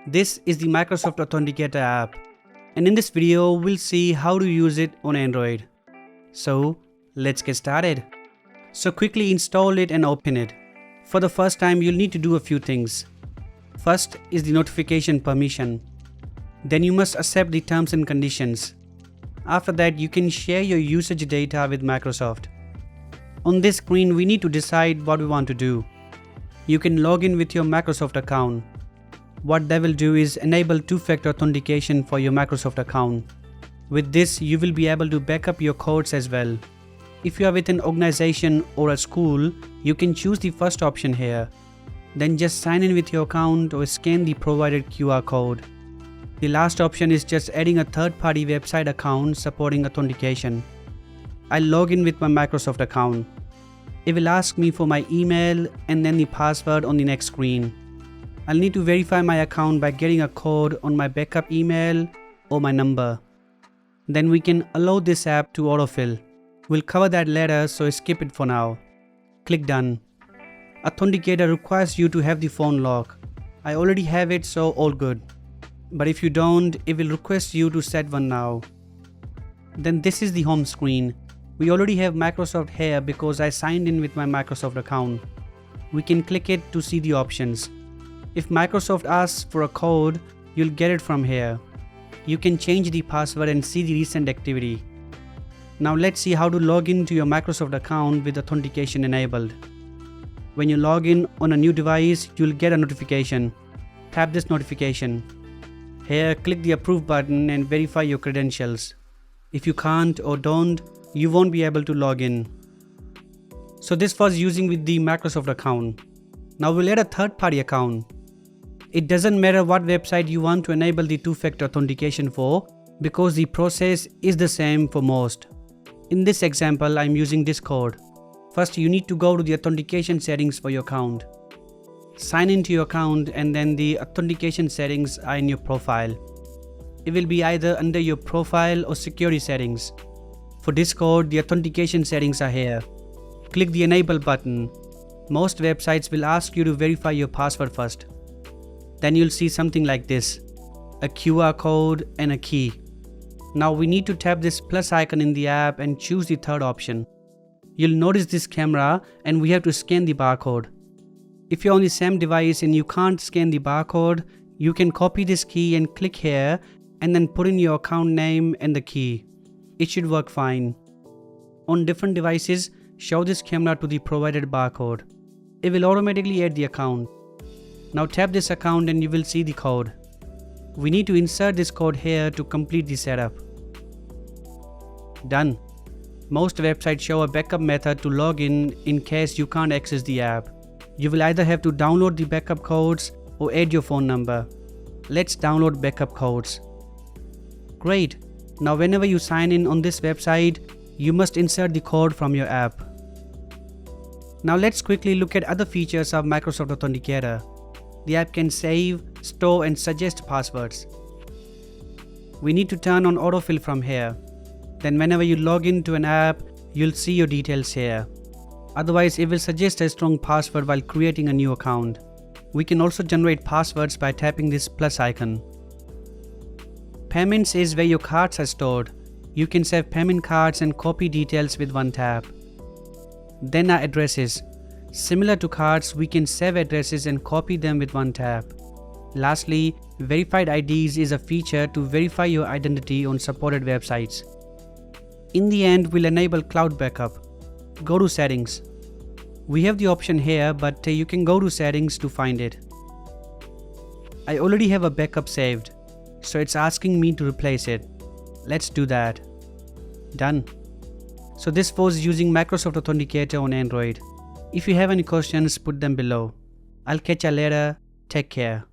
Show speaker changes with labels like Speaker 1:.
Speaker 1: This is the Microsoft Authenticator app, and in this video we'll see how to use it on Android. So let's get started. So quickly install it and open it. For the first time you'll need to do a few things. First is the notification permission. Then you must accept the terms and conditions. After that you can share your usage data with Microsoft. On this screen we need to decide what we want to do. You can log in with your Microsoft account. What that will do is enable two-factor authentication for your Microsoft account. With this you will be able to back up your codes as well. If you are with an organization or a school, you can choose the first option here. Then just sign in with your account or scan the provided QR code. The last option is just adding a third-party website account supporting authentication. I'll log in with my Microsoft account. It will ask me for my email and then the password on the next screen. I'll need to verify my account by getting a code on my backup email or my number. Then we can allow this app to autofill. We'll cover that later, so skip it for now. Click Done. Authenticator requires you to have the phone lock. I already have it, so all good. But if you don't, it will request you to set one now. Then this is the home screen. We already have Microsoft here because I signed in with my Microsoft account. We can click it to see the options. If Microsoft asks for a code, you'll get it from here. You can change the password and see the recent activity. Now let's see how to log into your Microsoft account with authentication enabled. When you log in on a new device, you'll get a notification. Tap this notification. Here, click the Approve button and verify your credentials. If you can't or don't, you won't be able to log in. So this was using with the Microsoft account. Now we'll add a third-party account. It doesn't matter what website you want to enable the two-factor authentication for, because the process is the same for most. In this example, I'm using Discord. First, you need to go to the authentication settings for your account. Sign into your account and then the authentication settings are in your profile. It will be either under your profile or security settings. For Discord, the authentication settings are here. Click the Enable button. Most websites will ask you to verify your password first. Then you'll see something like this, a QR code and a key. Now we need to tap this plus icon in the app and choose the third option. You'll notice this camera and we have to scan the barcode. If you're on the same device and you can't scan the barcode, you can copy this key and click here and then put in your account name and the key. It should work fine. On different devices, show this camera to the provided barcode. It will automatically add the account. Now tap this account and you will see the code. We need to insert this code here to complete the setup. Done. Most websites show a backup method to log in case you can't access the app. You will either have to download the backup codes or add your phone number. Let's download backup codes. Great. Now whenever you sign in on this website, you must insert the code from your app. Now let's quickly look at other features of Microsoft Authenticator. The app can save, store and suggest passwords. We need to turn on autofill from here. Then whenever you log into an app, you'll see your details here. Otherwise, it will suggest a strong password while creating a new account. We can also generate passwords by tapping this plus icon. Payments is where your cards are stored. You can save payment cards and copy details with one tap. Then are addresses. Similar to cards, we can save addresses and copy them with one tap. Lastly, verified IDs is a feature to verify your identity on supported websites. In the end, we'll enable cloud backup. Go to settings. We have the option here, but you can go to settings to find it. I already have a backup saved, so it's asking me to replace it. Let's do that. Done. So this was using Microsoft Authenticator on Android. If you have any questions, put them below. I'll catch you later. Take care.